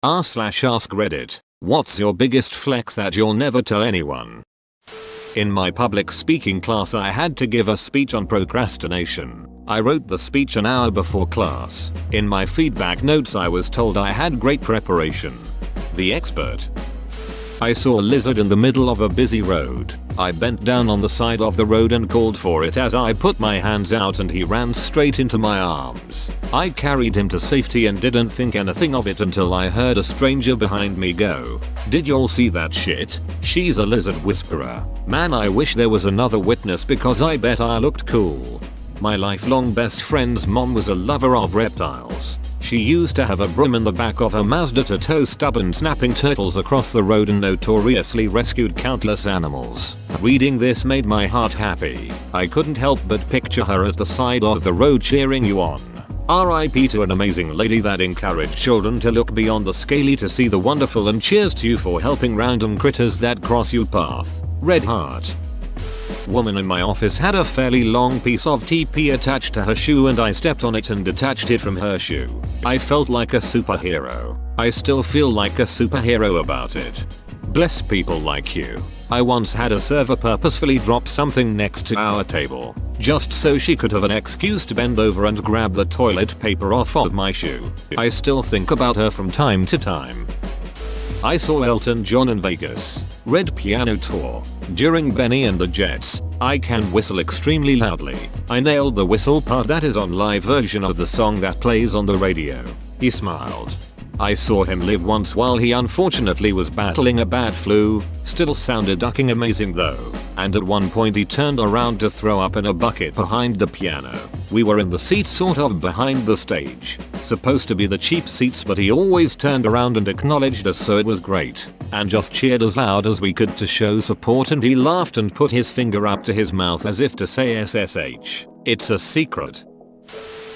r/ask Reddit. What's your biggest flex that you'll never tell anyone? In my public speaking class I had to give a speech on procrastination. I wrote the speech an hour before class. In my feedback notes I was told I had great preparation. The expert. I saw a lizard in the middle of a busy road. I bent down on the side of the road and called for it as I put my hands out and he ran straight into my arms. I carried him to safety and didn't think anything of it until I heard a stranger behind me go, "Did y'all see that shit? She's a lizard whisperer." Man, I wish there was another witness because I bet I looked cool. My lifelong best friend's mom was a lover of reptiles. She used to have a broom in the back of her Mazda to tow stubborn snapping turtles across the road and notoriously rescued countless animals. Reading this made my heart happy. I couldn't help but picture her at the side of the road cheering you on. RIP to an amazing lady that encouraged children to look beyond the scaly to see the wonderful and cheers to you for helping random critters that cross your path. Red heart. Woman in my office had a fairly long piece of TP attached to her shoe and I stepped on it and detached it from her shoe. I felt like a superhero. I still feel like a superhero about it. Bless people like you. I once had a server purposefully drop something next to our table, just so she could have an excuse to bend over and grab the toilet paper off of my shoe. I still think about her from time to time. I saw Elton John in Vegas. Red Piano Tour. During Benny and the Jets, I can whistle extremely loudly. I nailed the whistle part that is on live version of the song that plays on the radio. He smiled. I saw him live once while he unfortunately was battling a bad flu. Still sounded ducking amazing though. And at one point he turned around to throw up in a bucket behind the piano. We were in the seats sort of behind the stage. Supposed to be the cheap seats but he always turned around and acknowledged us so it was great. And just cheered as loud as we could to show support and he laughed and put his finger up to his mouth as if to say SSH. It's a secret.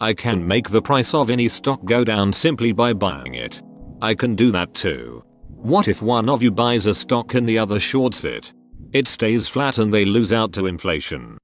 I can make the price of any stock go down simply by buying it. I can do that too. What if one of you buys a stock and the other shorts it? It stays flat and they lose out to inflation.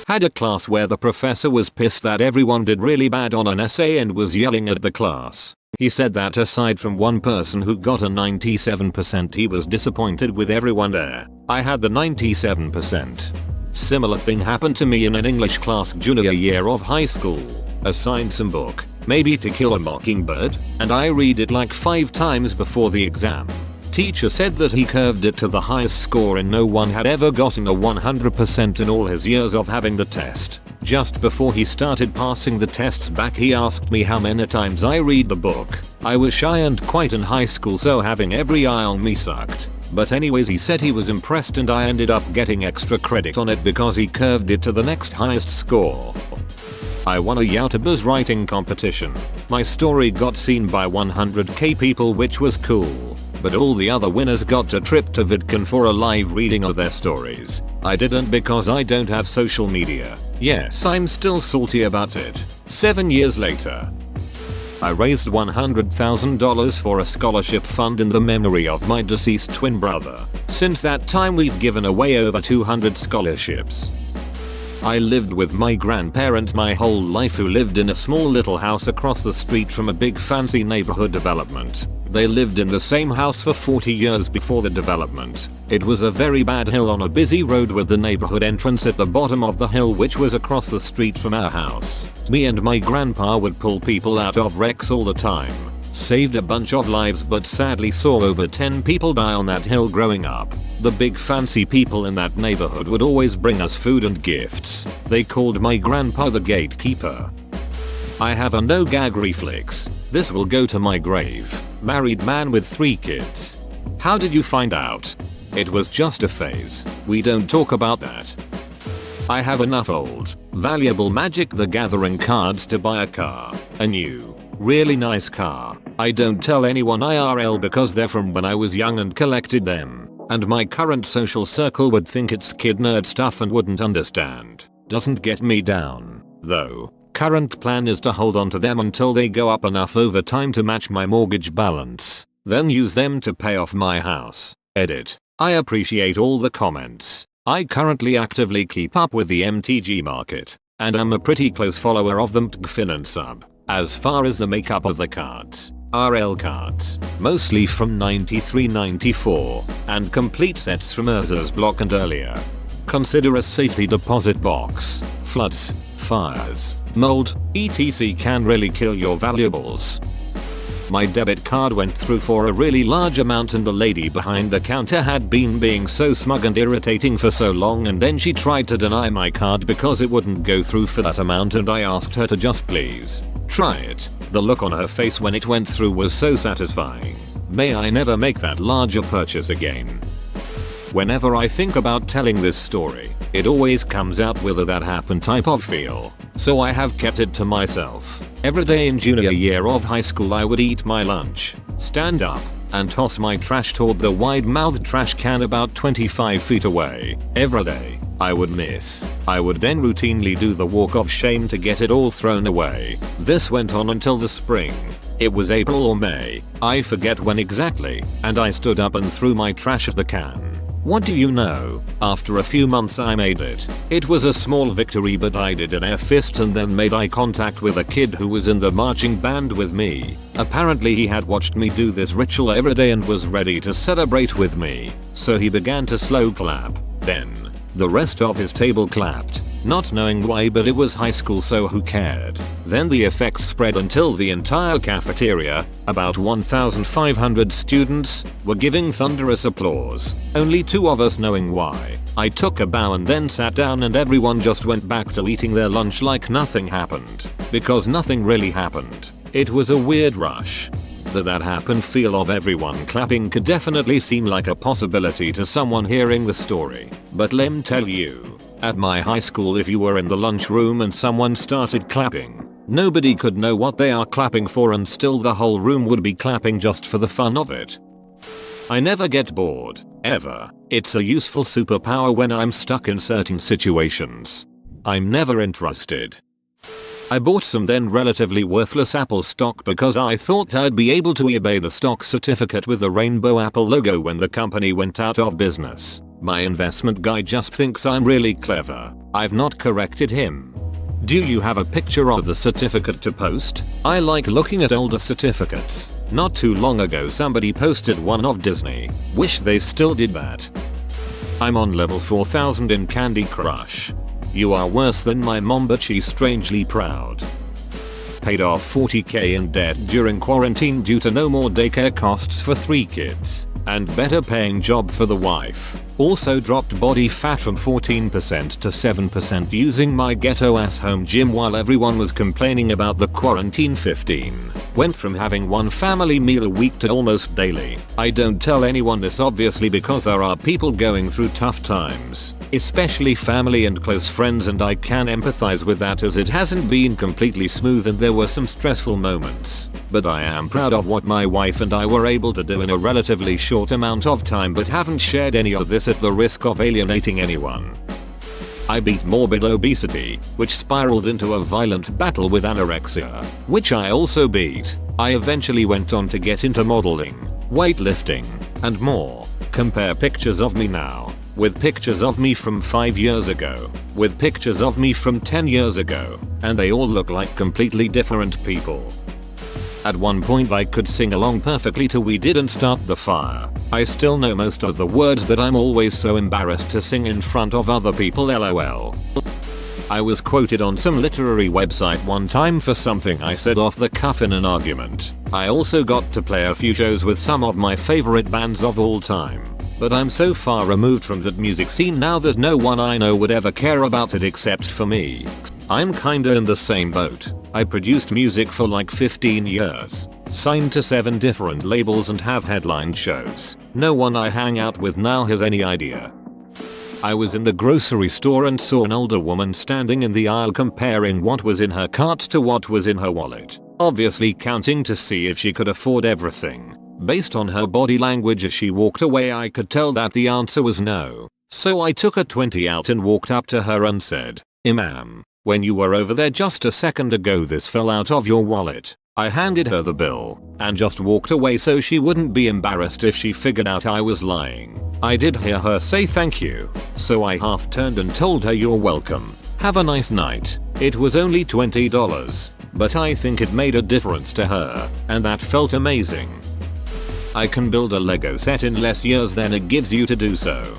Had a class where the professor was pissed that everyone did really bad on an essay and was yelling at the class. He said that aside from one person who got a 97% he was disappointed with everyone there. I had the 97%. Similar thing happened to me in an English class junior year of high school. Assigned some book, Maybe to Kill a Mockingbird, and I read it like 5 times before the exam. Teacher said that he curved it to the highest score and no one had ever gotten a 100% in all his years of having the test. Just before he started passing the tests back he asked me how many times I read the book. I was shy and quiet in high school so having every eye on me sucked. But anyways he said he was impressed and I ended up getting extra credit on it because he curved it to the next highest score. I won a YouTuber's writing competition. My story got seen by 100k people which was cool. But all the other winners got a trip to VidCon for a live reading of their stories. I didn't because I don't have social media. Yes, I'm still salty about it. 7 years later. I raised $100,000 for a scholarship fund in the memory of my deceased twin brother. Since that time we've given away over 200 scholarships. I lived with my grandparents my whole life who lived in a small little house across the street from a big fancy neighborhood development. They lived in the same house for 40 years before the development. It was a very bad hill on a busy road with the neighborhood entrance at the bottom of the hill which was across the street from our house. Me and my grandpa would pull people out of wrecks all the time. Saved a bunch of lives but sadly saw over 10 people die on that hill growing up. The big fancy people in that neighborhood would always bring us food and gifts. They called my grandpa the gatekeeper. I have a no gag reflex. This will go to my grave. Married man with 3 kids. How did you find out? It was just a phase. We don't talk about that. I have enough old, valuable Magic the Gathering cards to buy a car. A new, really nice car. I don't tell anyone IRL because they're from when I was young and collected them. And my current social circle would think it's kid nerd stuff and wouldn't understand. Doesn't get me down, though. Current plan is to hold on to them until they go up enough over time to match my mortgage balance. Then use them to pay off my house. Edit. I appreciate all the comments. I currently actively keep up with the MTG market. And I'm a pretty close follower of the MTGFin and sub. As far as the makeup of the cards, RL cards, mostly from 93-94, and complete sets from Urza's block and earlier. Consider a safety deposit box. Floods, fires, mold, etc. can really kill your valuables. My debit card went through for a really large amount and the lady behind the counter had been being so smug and irritating for so long, and then she tried to deny my card because it wouldn't go through for that amount, and I asked her to just please try it. The look on her face when it went through was so satisfying. May I never make that larger purchase again. Whenever I think about telling this story, it always comes out with a "that happened" type of feel, so I have kept it to myself. Every day in junior year of high school I would eat my lunch, stand up, and toss my trash toward the wide-mouthed trash can about 25 feet away. Every day, I would miss. I would then routinely do the walk of shame to get it all thrown away. This went on until the spring. It was April or May, I forget when exactly, and I stood up and threw my trash at the can. What do you know? After a few months I made it. It was a small victory, but I did an air fist and then made eye contact with a kid who was in the marching band with me. Apparently he had watched me do this ritual every day and was ready to celebrate with me, so he began to slow clap. Then, the rest of his table clapped. Not knowing why, but it was high school, so who cared? Then the effects spread until the entire cafeteria, about 1,500 students, were giving thunderous applause, only 2 of us knowing why. I took a bow and then sat down and everyone just went back to eating their lunch like nothing happened. Because nothing really happened. It was a weird rush. The "that happened" feel of everyone clapping could definitely seem like a possibility to someone hearing the story, but let me tell you, at my high school if you were in the lunchroom and someone started clapping, nobody could know what they are clapping for and still the whole room would be clapping just for the fun of it. I never get bored, ever. It's a useful superpower when I'm stuck in certain situations. I'm never interested. I bought some then relatively worthless Apple stock because I thought I'd be able to eBay the stock certificate with the rainbow Apple logo when the company went out of business. My investment guy just thinks I'm really clever. I've not corrected him. Do you have a picture of the certificate to post? I like looking at older certificates. Not too long ago somebody posted one of Disney. Wish they still did that. I'm on level 4000 in Candy Crush. You are worse than my mom, but she's strangely proud. Paid off 40k in debt during quarantine due to no more daycare costs for 3 kids. And better paying job for the wife. Also dropped body fat from 14% to 7% using my ghetto ass home gym while everyone was complaining about the quarantine. 15. Went from having 1 family meal a week to almost daily. I don't tell anyone this obviously because there are people going through tough times, especially family and close friends, and I can empathize with that as it hasn't been completely smooth and there were some stressful moments. But I am proud of what my wife and I were able to do in a relatively short amount of time, but haven't shared any of this at the risk of alienating anyone. I beat morbid obesity, which spiraled into a violent battle with anorexia, which I also beat. I eventually went on to get into modeling, weightlifting, and more. Compare pictures of me now with pictures of me from 5 years ago, with pictures of me from 10 years ago, and they all look like completely different people. At one point I could sing along perfectly to "We Didn't Start the Fire." I still know most of the words, but I'm always so embarrassed to sing in front of other people, lol. I was quoted on some literary website one time for something I said off the cuff in an argument. I also got to play a few shows with some of my favorite bands of all time. But I'm so far removed from that music scene now that no one I know would ever care about it except for me. I'm kinda in the same boat. I produced music for like 15 years, signed to 7 different labels and have headlined shows. No one I hang out with now has any idea. I was in the grocery store and saw an older woman standing in the aisle comparing what was in her cart to what was in her wallet, obviously counting to see if she could afford everything. Based on her body language as she walked away, I could tell that the answer was no. So I took a 20 out and walked up to her and said, "Ma'am, when you were over there just a second ago this fell out of your wallet." I handed her the bill and just walked away so she wouldn't be embarrassed if she figured out I was lying. I did hear her say thank you, so I half turned and told her, "You're welcome. Have a nice night. It was only $20. but I think it made a difference to her, and that felt amazing. I can build a Lego set in less years than it gives you to do so.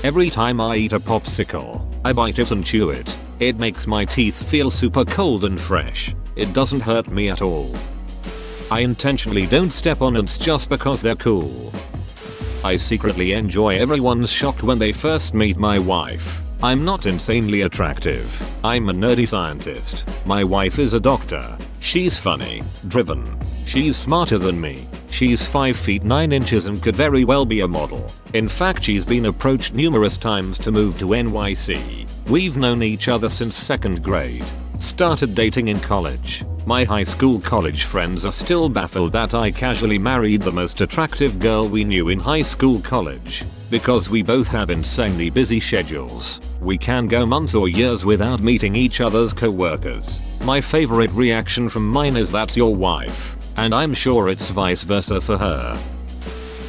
Every time I eat a popsicle, I bite it and chew it. It makes my teeth feel super cold and fresh. It doesn't hurt me at all. I intentionally don't step on ants just because they're cool. I secretly enjoy everyone's shock when they first meet my wife. I'm not insanely attractive. I'm a nerdy scientist. My wife is a doctor. She's funny, driven. She's smarter than me. She's 5 feet 9 inches and could very well be a model. In fact, she's been approached numerous times to move to NYC. We've known each other since 2nd grade. Started dating in college. My high school college friends are still baffled that I casually married the most attractive girl we knew in high school college. Because we both have insanely busy schedules, we can go months or years without meeting each other's co-workers. My favorite reaction from mine is "That's your wife," and I'm sure it's vice versa for her.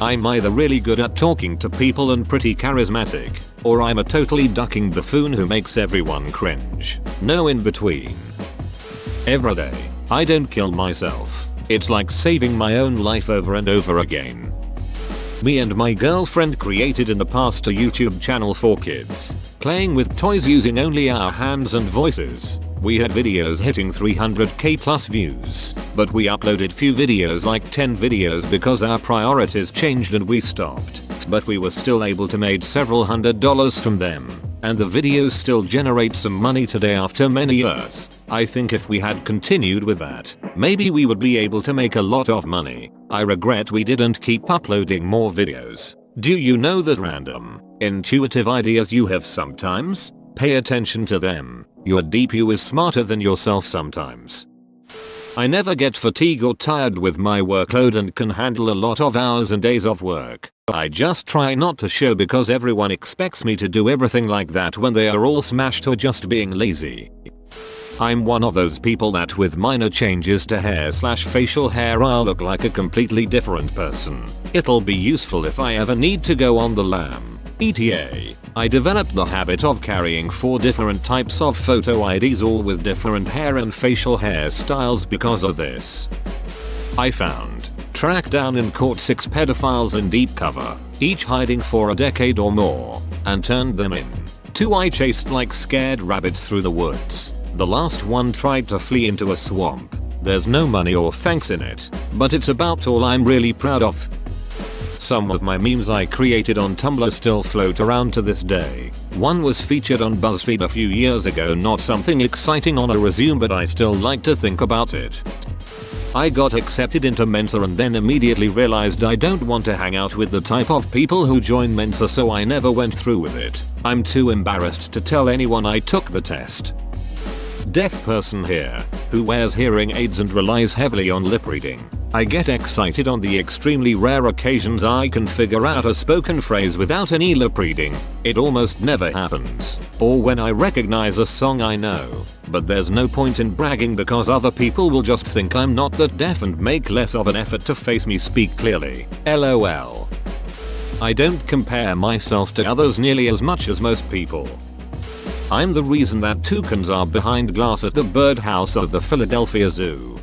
I'm either really good at talking to people and pretty charismatic, or I'm a totally ducking buffoon who makes everyone cringe. No in between. Every day, I don't kill myself. It's like saving my own life over and over again. Me and my girlfriend created in the past a YouTube channel for kids, playing with toys using only our hands and voices. We had videos hitting 300k plus views, but we uploaded few videos, like 10 videos, because our priorities changed and we stopped. But we were still able to make several $100s from them, and the videos still generate some money today after many years. I think if we had continued with that, maybe we would be able to make a lot of money. I regret we didn't keep uploading more videos. Do you know that random, intuitive ideas you have sometimes? Pay attention to them. Your deep you is smarter than yourself sometimes. I never get fatigued or tired with my workload and can handle a lot of hours and days of work. I just try not to show because everyone expects me to do everything like that when they are all smashed or just being lazy. I'm one of those people that with minor changes to hair/facial hair I'll look like a completely different person. It'll be useful if I ever need to go on the lam. ETA. I developed the habit of carrying 4 different types of photo IDs, all with different hair and facial hairstyles because of this. I found, tracked down and caught 6 pedophiles in deep cover, each hiding for a decade or more, and turned them in. 2 I chased like scared rabbits through the woods. The last one tried to flee into a swamp. There's no money or thanks in it, but it's about all I'm really proud of. Some of my memes I created on Tumblr still float around to this day. One was featured on BuzzFeed a few years ago, not something exciting on a resume, but I still like to think about it. I got accepted into Mensa and then immediately realized I don't want to hang out with the type of people who join Mensa, so I never went through with it. I'm too embarrassed to tell anyone I took the test. Deaf person here, who wears hearing aids and relies heavily on lip reading. I get excited on the extremely rare occasions I can figure out a spoken phrase without any lip reading. It almost never happens. Or when I recognize a song I know. But there's no point in bragging because other people will just think I'm not that deaf and make less of an effort to face me speak clearly. LOL. I don't compare myself to others nearly as much as most people. I'm the reason that toucans are behind glass at the birdhouse of the Philadelphia Zoo.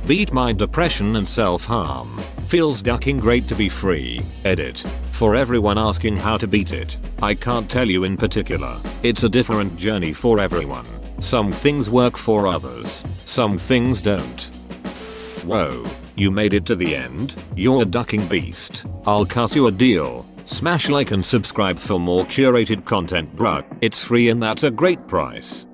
Beat my depression and self-harm. Feels ducking great to be free. Edit. For everyone asking how to beat it, I can't tell you in particular. It's a different journey for everyone. Some things work for others. Some things don't. Whoa. You made it to the end? You're a ducking beast. I'll cut you a deal. Smash like and subscribe for more curated content, bruh. It's free and that's a great price.